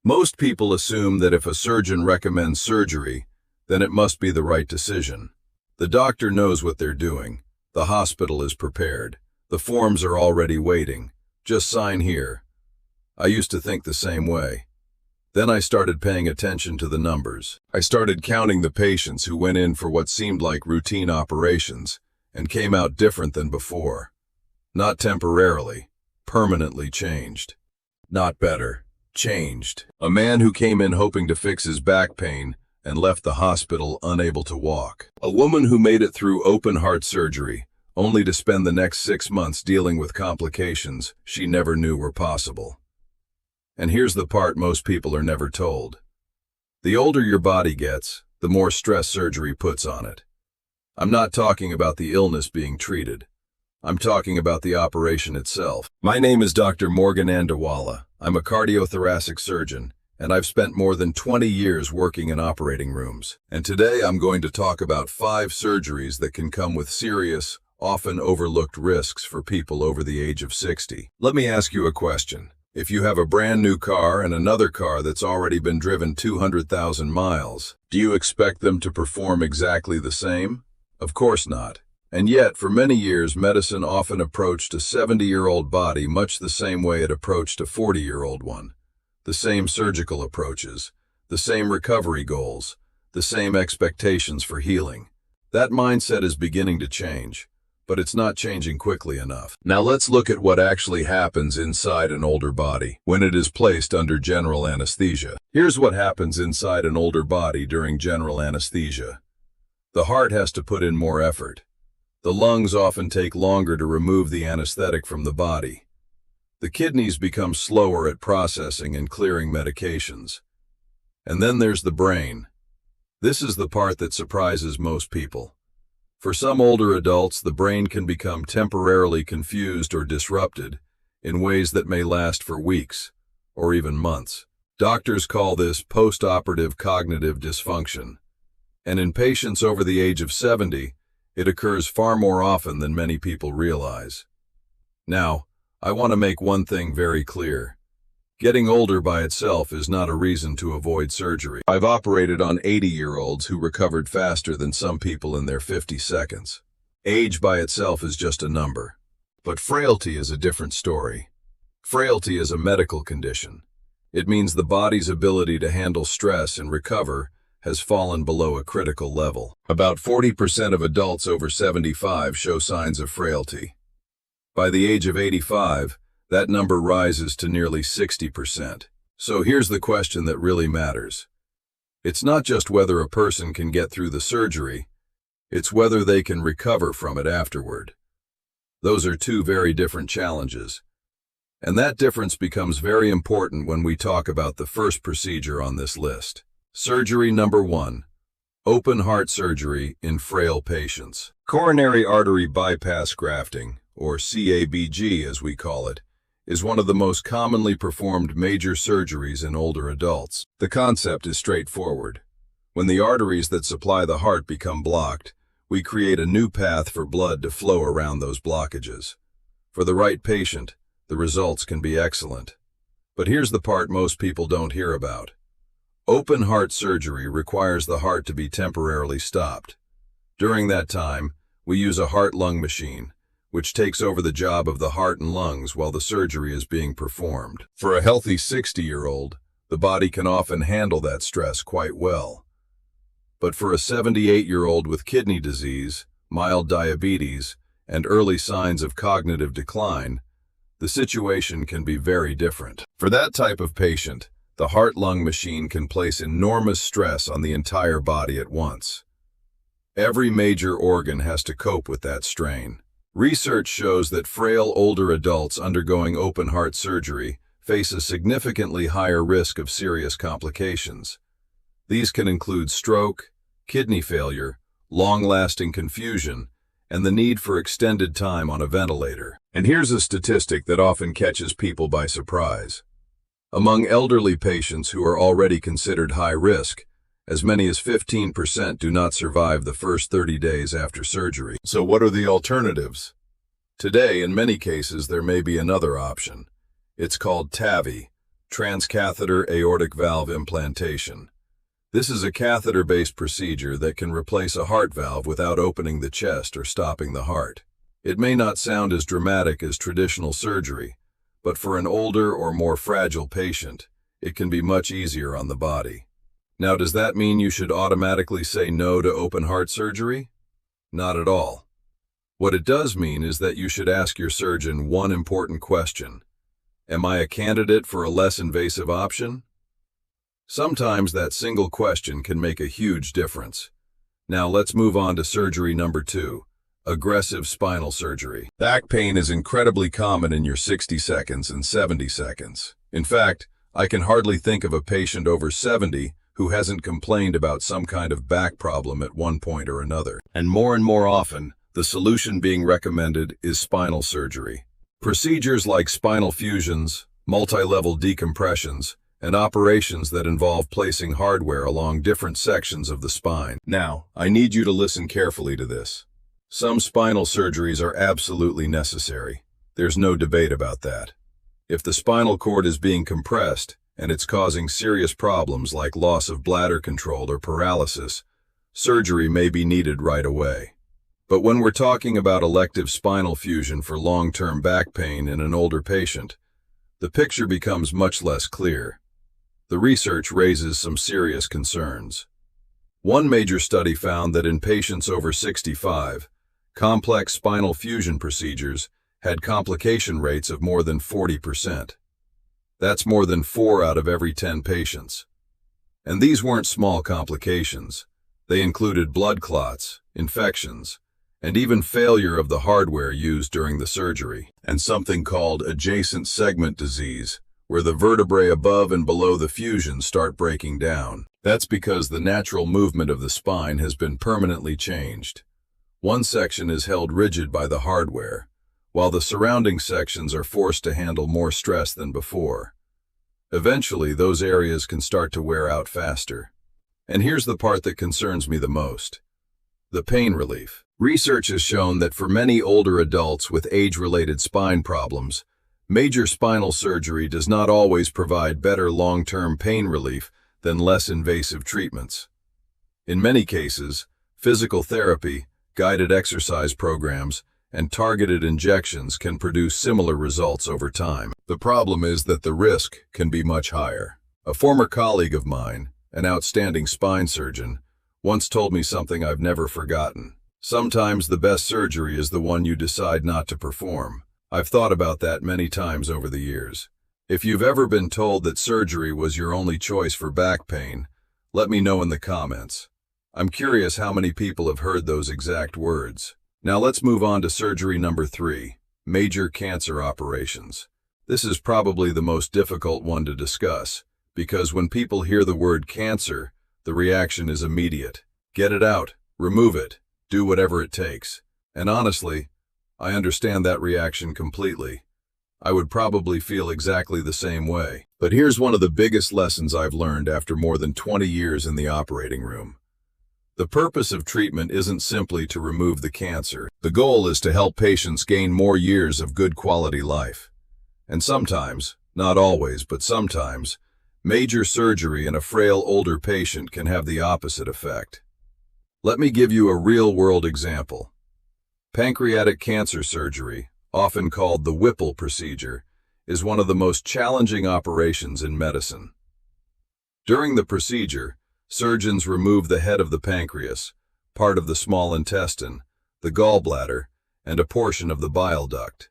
Most people assume that if a surgeon recommends surgery, then it must be the right decision. The doctor knows what they're doing. The hospital is prepared. The forms are already waiting. Just sign here. I used to think the same way. Then I started paying attention to the numbers. I started counting the patients who went in for what seemed like routine operations and came out different than before. Not temporarily, permanently changed. Not better, changed. A man who came in hoping to fix his back pain and left the hospital unable to walk. A woman who made it through open heart surgery, only to spend the next 6 months dealing with complications she never knew were possible. And here's the part most people are never told. The older your body gets, the more stress surgery puts on it. I'm not talking about the illness being treated. I'm talking about the operation itself. My name is Dr. Morgan Andawala. I'm a cardiothoracic surgeon, and I've spent more than 20 years working in operating rooms. And today I'm going to talk about 5 surgeries that can come with serious, often overlooked risks for people over the age of 60. Let me ask you a question. If you have a brand new car and another car that's already been driven 200,000 miles, do you expect them to perform exactly the same? Of course not. And yet, for many years, medicine often approached a 70-year-old body much the same way it approached a 40-year-old one. The same surgical approaches, the same recovery goals, the same expectations for healing. That mindset is beginning to change, but it's not changing quickly enough. Now let's look at what actually happens inside an older body when it is placed under general anesthesia. Here's what happens inside an older body during general anesthesia. The heart has to put in more effort. The lungs often take longer to remove the anesthetic from the body. The kidneys become slower at processing and clearing medications. And then there's the brain. This is the part that surprises most people. For some older adults, the brain can become temporarily confused or disrupted in ways that may last for weeks or even months. Doctors call this postoperative cognitive dysfunction. And in patients over the age of 70, it occurs far more often than many people realize. Now, I want to make one thing very clear. Getting older by itself is not a reason to avoid surgery. I've operated on 80-year-olds who recovered faster than some people in their 50 seconds. Age by itself is just a number. But frailty is a different story. Frailty is a medical condition. It means the body's ability to handle stress and recover has fallen below a critical level. About 40% of adults over 75 show signs of frailty. By the age of 85, that number rises to nearly 60%. So here's the question that really matters. It's not just whether a person can get through the surgery, it's whether they can recover from it afterward. Those are 2 very different challenges. And that difference becomes very important when we talk about the first procedure on this list. Surgery number 1. Open heart surgery in frail patients. Coronary artery bypass grafting, or CABG as we call it, is one of the most commonly performed major surgeries in older adults. The concept is straightforward. When the arteries that supply the heart become blocked, we create a new path for blood to flow around those blockages. For the right patient, the results can be excellent. But here's the part most people don't hear about. Open heart surgery requires the heart to be temporarily stopped. During that time, we use a heart-lung machine, which takes over the job of the heart and lungs while the surgery is being performed. For a healthy 60-year-old, the body can often handle that stress quite well. But for a 78-year-old with kidney disease, mild diabetes, and early signs of cognitive decline, the situation can be very different. For that type of patient, the heart-lung machine can place enormous stress on the entire body at once. Every major organ has to cope with that strain. Research shows that frail older adults undergoing open heart surgery face a significantly higher risk of serious complications. These can include stroke, kidney failure, long-lasting confusion, and the need for extended time on a ventilator. And here's a statistic that often catches people by surprise. Among elderly patients who are already considered high risk, as many as 15% do not survive the first 30 days after surgery. So what are the alternatives? Today, in many cases, there may be another option. It's called TAVI, Transcatheter aortic valve implantation. This is a catheter-based procedure that can replace a heart valve without opening the chest or stopping the heart. It may not sound as dramatic as traditional surgery, but for an older or more fragile patient, it can be much easier on the body. Now, does that mean you should automatically say no to open heart surgery? Not at all. What it does mean is that you should ask your surgeon one important question. Am I a candidate for a less invasive option? Sometimes that single question can make a huge difference. Now let's move on to surgery number 2, aggressive spinal surgery. Back pain is incredibly common in your 60 seconds and 70 seconds. In fact, I can hardly think of a patient over 70 who hasn't complained about some kind of back problem at one point or another. And more often, the solution being recommended is spinal surgery. Procedures like spinal fusions, multi-level decompressions, and operations that involve placing hardware along different sections of the spine. Now, I need you to listen carefully to this. Some spinal surgeries are absolutely necessary. There's no debate about that. If the spinal cord is being compressed and it's causing serious problems like loss of bladder control or paralysis, surgery may be needed right away. But when we're talking about elective spinal fusion for long-term back pain in an older patient, the picture becomes much less clear. The research raises some serious concerns. One major study found that in patients over 65, complex spinal fusion procedures had complication rates of more than 40%. That's more than 4 out of every 10 patients. And these weren't small complications. They included blood clots, infections, and even failure of the hardware used during the surgery, and something called adjacent segment disease, where the vertebrae above and below the fusion start breaking down. That's because the natural movement of the spine has been permanently changed. One section is held rigid by the hardware, while the surrounding sections are forced to handle more stress than before. Eventually, those areas can start to wear out faster. And here's the part that concerns me the most: the pain relief. Research has shown that for many older adults with age-related spine problems, major spinal surgery does not always provide better long-term pain relief than less invasive treatments. In many cases, physical therapy, guided exercise programs, and targeted injections can produce similar results over time. The problem is that the risk can be much higher. A former colleague of mine, an outstanding spine surgeon, once told me something I've never forgotten. Sometimes the best surgery is the one you decide not to perform. I've thought about that many times over the years. If you've ever been told that surgery was your only choice for back pain, let me know in the comments. I'm curious how many people have heard those exact words. Now let's move on to surgery number 3, major cancer operations. This is probably the most difficult one to discuss, because when people hear the word cancer, the reaction is immediate. Get it out, remove it, do whatever it takes. And honestly, I understand that reaction completely. I would probably feel exactly the same way. But here's one of the biggest lessons I've learned after more than 20 years in the operating room. The purpose of treatment isn't simply to remove the cancer. The goal is to help patients gain more years of good quality life. And sometimes, not always, but sometimes, major surgery in a frail older patient can have the opposite effect. Let me give you a real-world example. Pancreatic cancer surgery, often called the Whipple procedure, is one of the most challenging operations in medicine. During the procedure, surgeons remove the head of the pancreas, part of the small intestine, the gallbladder, and a portion of the bile duct.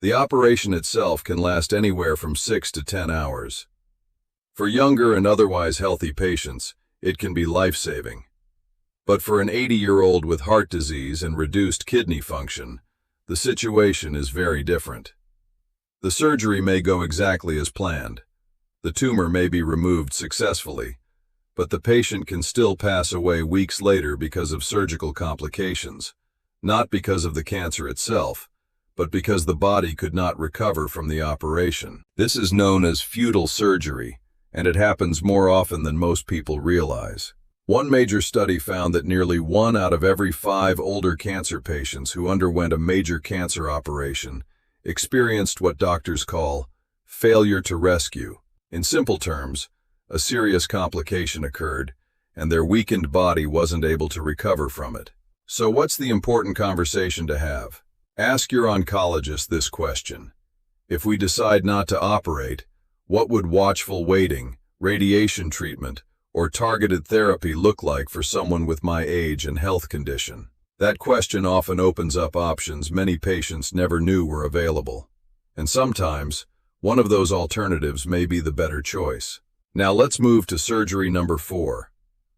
The operation itself can last anywhere from 6 to 10 hours. For younger and otherwise healthy patients, it can be life-saving. But for an 80-year-old with heart disease and reduced kidney function, the situation is very different. The surgery may go exactly as planned. The tumor may be removed successfully, but the patient can still pass away weeks later because of surgical complications, not because of the cancer itself, but because the body could not recover from the operation. This is known as futile surgery, and it happens more often than most people realize. One major study found that nearly 1 out of every 5 older cancer patients who underwent a major cancer operation experienced what doctors call failure to rescue, In simple terms, a serious complication occurred, and their weakened body wasn't able to recover from it. So what's the important conversation to have? Ask your oncologist this question. If we decide not to operate, what would watchful waiting, radiation treatment, or targeted therapy look like for someone with my age and health condition? That question often opens up options many patients never knew were available. And sometimes, one of those alternatives may be the better choice. Now let's move to surgery number 4.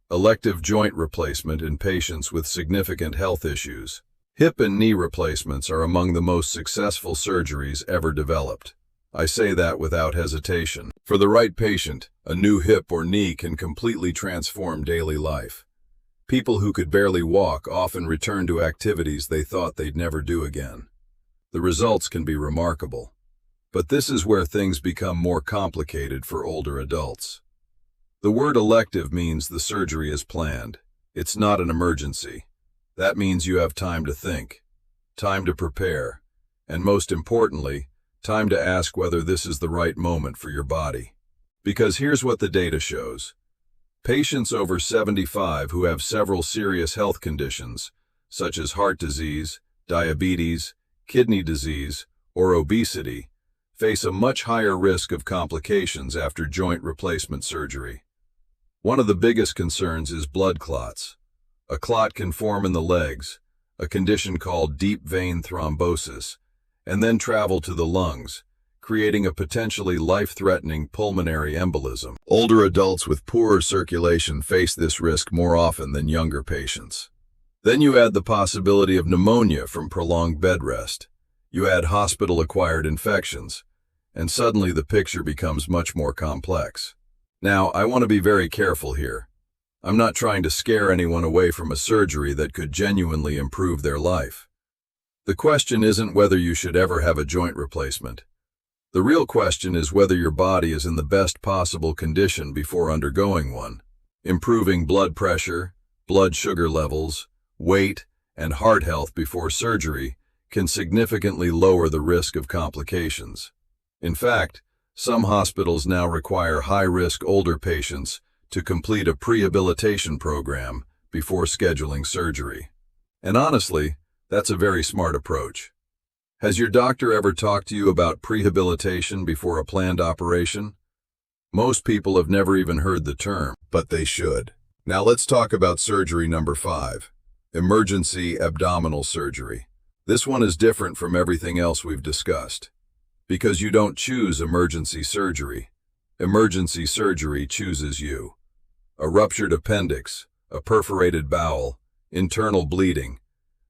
Elective joint replacement in patients with significant health issues. Hip and knee replacements are among the most successful surgeries ever developed. I say that without hesitation. For the right patient, a new hip or knee can completely transform daily life. People who could barely walk often return to activities they thought they'd never do again. The results can be remarkable. But this is where things become more complicated for older adults. The word elective means the surgery is planned. It's not an emergency. That means you have time to think, time to prepare, and most importantly, time to ask whether this is the right moment for your body. Because here's what the data shows. Patients over 75 who have several serious health conditions, such as heart disease, diabetes, kidney disease, or obesity, face a much higher risk of complications after joint replacement surgery. One of the biggest concerns is blood clots. A clot can form in the legs, a condition called deep vein thrombosis, and then travel to the lungs, creating a potentially life-threatening pulmonary embolism. Older adults with poorer circulation face this risk more often than younger patients. Then you add the possibility of pneumonia from prolonged bed rest. You add hospital-acquired infections, and suddenly the picture becomes much more complex. Now, I want to be very careful here. I'm not trying to scare anyone away from a surgery that could genuinely improve their life. The question isn't whether you should ever have a joint replacement. The real question is whether your body is in the best possible condition before undergoing one. Improving blood pressure, blood sugar levels, weight, and heart health before surgery can significantly lower the risk of complications. In fact, some hospitals now require high-risk older patients to complete a prehabilitation program before scheduling surgery. And honestly, that's a very smart approach. Has your doctor ever talked to you about prehabilitation before a planned operation? Most people have never even heard the term, but they should. Now let's talk about surgery number 5, emergency abdominal surgery. This one is different from everything else we've discussed. Because you don't choose emergency surgery. Emergency surgery chooses you. A ruptured appendix, a perforated bowel, internal bleeding.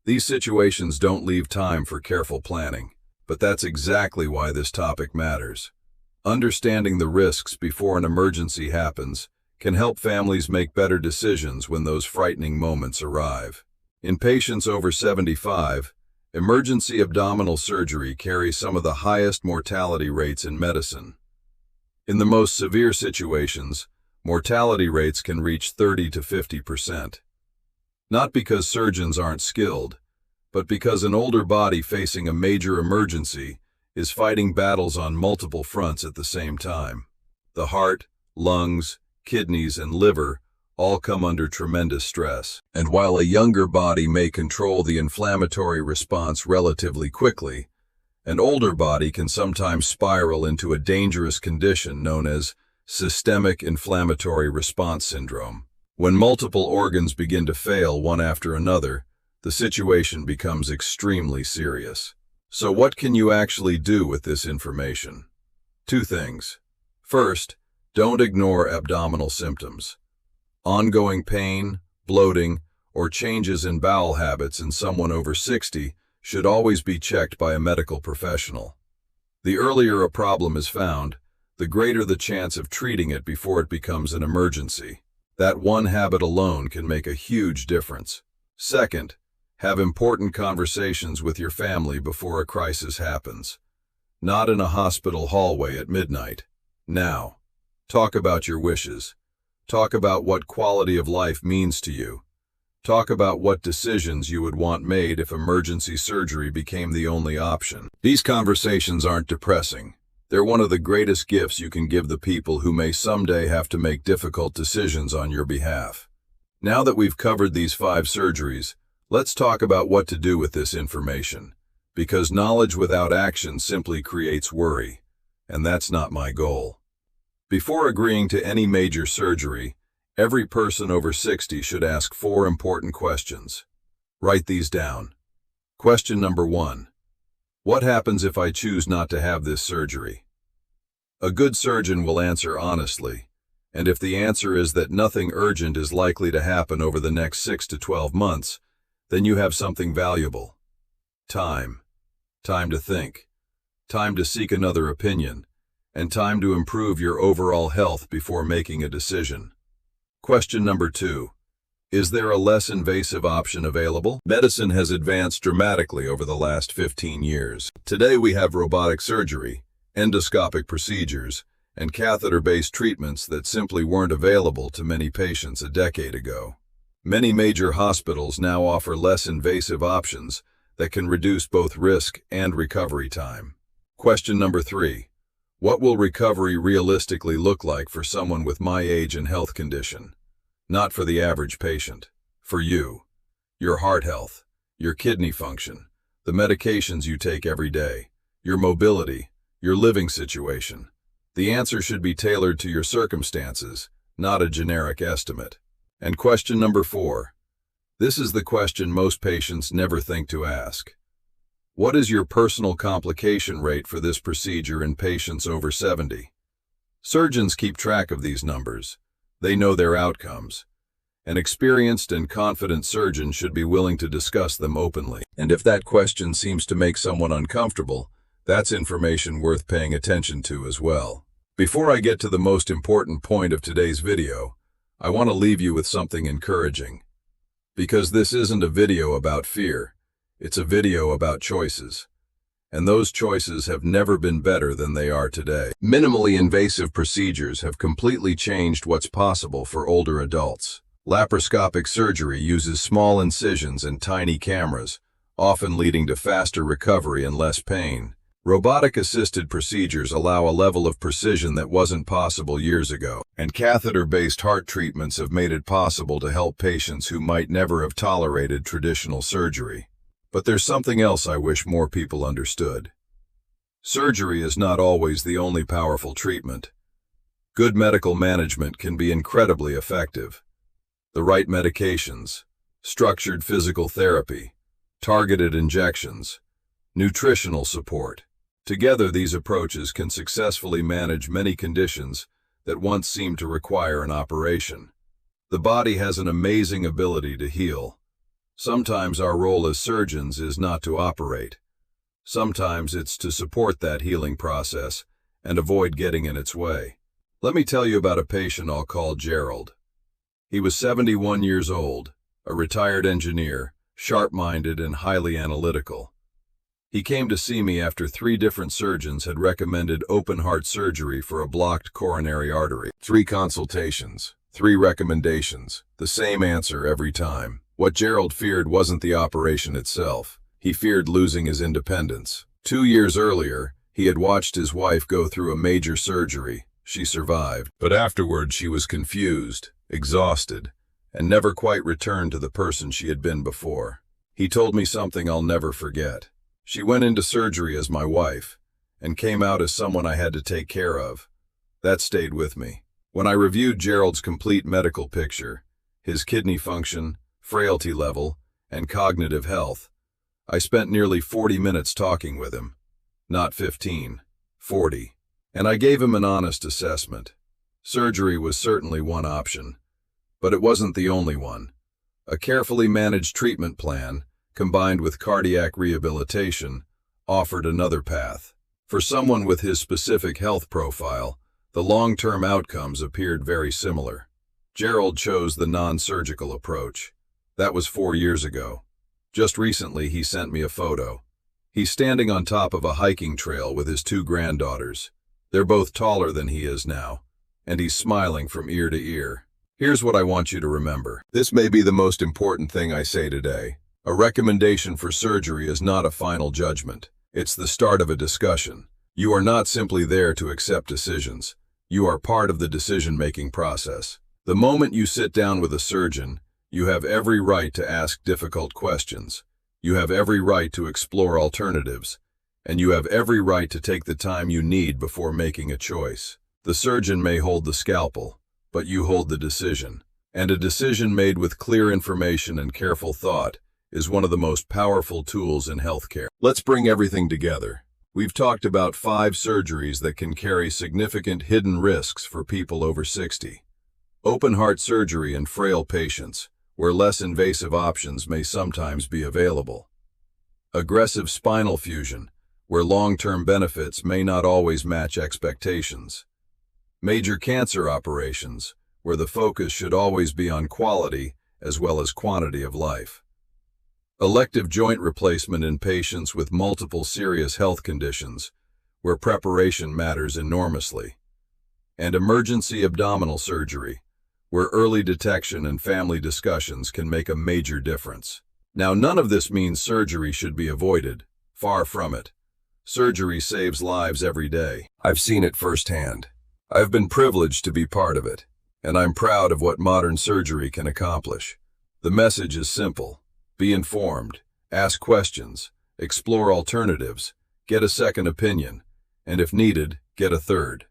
These situations don't leave time for careful planning, but that's exactly why this topic matters. Understanding the risks before an emergency happens can help families make better decisions when those frightening moments arrive. In patients over 75, emergency abdominal surgery carries some of the highest mortality rates in medicine. In the most severe situations, mortality rates can reach 30 to 50%. Not because surgeons aren't skilled, but because an older body facing a major emergency is fighting battles on multiple fronts at the same time. The heart, lungs, kidneys, and liver all come under tremendous stress. And while a younger body may control the inflammatory response relatively quickly, an older body can sometimes spiral into a dangerous condition known as systemic inflammatory response syndrome. When multiple organs begin to fail one after another, the situation becomes extremely serious. So what can you actually do with this information? 2 things. First, don't ignore abdominal symptoms. Ongoing pain, bloating, or changes in bowel habits in someone over 60 should always be checked by a medical professional. The earlier a problem is found, the greater the chance of treating it before it becomes an emergency. That one habit alone can make a huge difference. Second, have important conversations with your family before a crisis happens. Not in a hospital hallway at midnight. Now, talk about your wishes. Talk about what quality of life means to you. Talk about what decisions you would want made if emergency surgery became the only option. These conversations aren't depressing. They're one of the greatest gifts you can give the people who may someday have to make difficult decisions on your behalf. Now that we've covered these 5 surgeries, let's talk about what to do with this information. Because knowledge without action simply creates worry, and that's not my goal. Before agreeing to any major surgery, every person over 60 should ask 4 important questions. Write these down. Question number 1. What happens if I choose not to have this surgery? A good surgeon will answer honestly, and if the answer is that nothing urgent is likely to happen over the next 6 to 12 months, then you have something valuable. Time. Time to think. Time to seek another opinion, and time to improve your overall health before making a decision. Question number 2. Is there a less invasive option available? Medicine has advanced dramatically over the last 15 years. Today we have robotic surgery, endoscopic procedures, and catheter-based treatments that simply weren't available to many patients a decade ago. Many major hospitals now offer less invasive options that can reduce both risk and recovery time. Question number 3. What will recovery realistically look like for someone with my age and health condition? Not for the average patient. For you. Your heart health, your kidney function, the medications you take every day, your mobility, your living situation. The answer should be tailored to your circumstances, not a generic estimate. And question number 4. This is the question most patients never think to ask. What is your personal complication rate for this procedure in patients over 70? Surgeons keep track of these numbers. They know their outcomes. An experienced and confident surgeon should be willing to discuss them openly. And if that question seems to make someone uncomfortable, that's information worth paying attention to as well. Before I get to the most important point of today's video, I want to leave you with something encouraging. Because this isn't a video about fear, it's a video about choices. And those choices have never been better than they are today. Minimally invasive procedures have completely changed what's possible for older adults. Laparoscopic surgery uses small incisions and tiny cameras, often leading to faster recovery and less pain. Robotic-assisted procedures allow a level of precision that wasn't possible years ago, and catheter-based heart treatments have made it possible to help patients who might never have tolerated traditional surgery. But there's something else I wish more people understood. Surgery is not always the only powerful treatment. Good medical management can be incredibly effective. The right medications, structured physical therapy, targeted injections, nutritional support. Together, these approaches can successfully manage many conditions that once seemed to require an operation. The body has an amazing ability to heal. Sometimes our role as surgeons is not to operate. Sometimes it's to support that healing process and avoid getting in its way. Let me tell you about a patient I'll call Gerald. He was 71 years old, a retired engineer, sharp-minded and highly analytical. He came to see me after 3 different surgeons had recommended open-heart surgery for a blocked coronary artery. 3 consultations, 3 recommendations, the same answer every time. What Gerald feared wasn't the operation itself. He feared losing his independence. 2 years earlier, he had watched his wife go through a major surgery. She survived, but afterward she was confused, exhausted, and never quite returned to the person she had been before. He told me something I'll never forget. She went into surgery as my wife, and came out as someone I had to take care of. That stayed with me. When I reviewed Gerald's complete medical picture, his kidney function, frailty level, and cognitive health, I spent nearly 40 minutes talking with him. Not 15, 40. And I gave him an honest assessment. Surgery was certainly one option, but it wasn't the only one. A carefully managed treatment plan, combined with cardiac rehabilitation, offered another path. For someone with his specific health profile, the long-term outcomes appeared very similar. Gerald chose the non-surgical approach. That was 4 years ago. Just recently, he sent me a photo. He's standing on top of a hiking trail with his 2 granddaughters. They're both taller than he is now, and he's smiling from ear to ear. Here's what I want you to remember. This may be the most important thing I say today. A recommendation for surgery is not a final judgment. It's the start of a discussion. You are not simply there to accept decisions. You are part of the decision-making process. The moment you sit down with a surgeon, you have every right to ask difficult questions. You have every right to explore alternatives. And you have every right to take the time you need before making a choice. The surgeon may hold the scalpel, but you hold the decision. And a decision made with clear information and careful thought is one of the most powerful tools in healthcare. Let's bring everything together. We've talked about 5 surgeries that can carry significant hidden risks for people over 60. Open heart surgery in frail patients, where less invasive options may sometimes be available. Aggressive spinal fusion, where long-term benefits may not always match expectations. Major cancer operations, where the focus should always be on quality as well as quantity of life. Elective joint replacement in patients with multiple serious health conditions, where preparation matters enormously. And emergency abdominal surgery, where early detection and family discussions can make a major difference. Now, none of this means surgery should be avoided. Far from it. Surgery saves lives every day. I've seen it firsthand. I've been privileged to be part of it, and I'm proud of what modern surgery can accomplish. The message is simple. Be informed, ask questions, explore alternatives, get a second opinion, and if needed, get a third.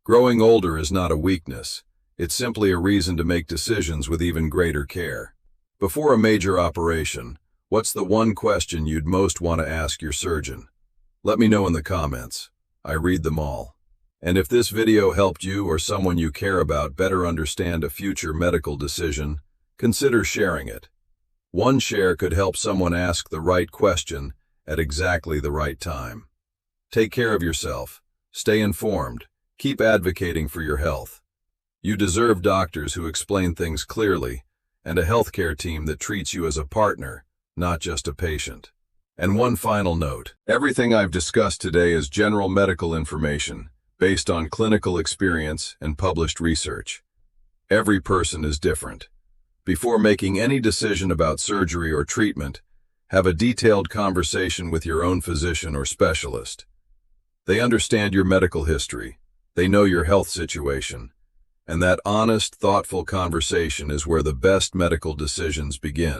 Growing older is not a weakness. It's simply a reason to make decisions with even greater care. Before a major operation, what's the one question you'd most want to ask your surgeon? Let me know in the comments. I read them all. And if this video helped you or someone you care about better understand a future medical decision, consider sharing it. One share could help someone ask the right question at exactly the right time. Take care of yourself. Stay informed. Keep advocating for your health. You deserve doctors who explain things clearly and a healthcare team that treats you as a partner, not just a patient. And one final note. Everything I've discussed today is general medical information based on clinical experience and published research. Every person is different. Before making any decision about surgery or treatment, have a detailed conversation with your own physician or specialist. They understand your medical history, they know your health situation, and that honest, thoughtful conversation is where the best medical decisions begin.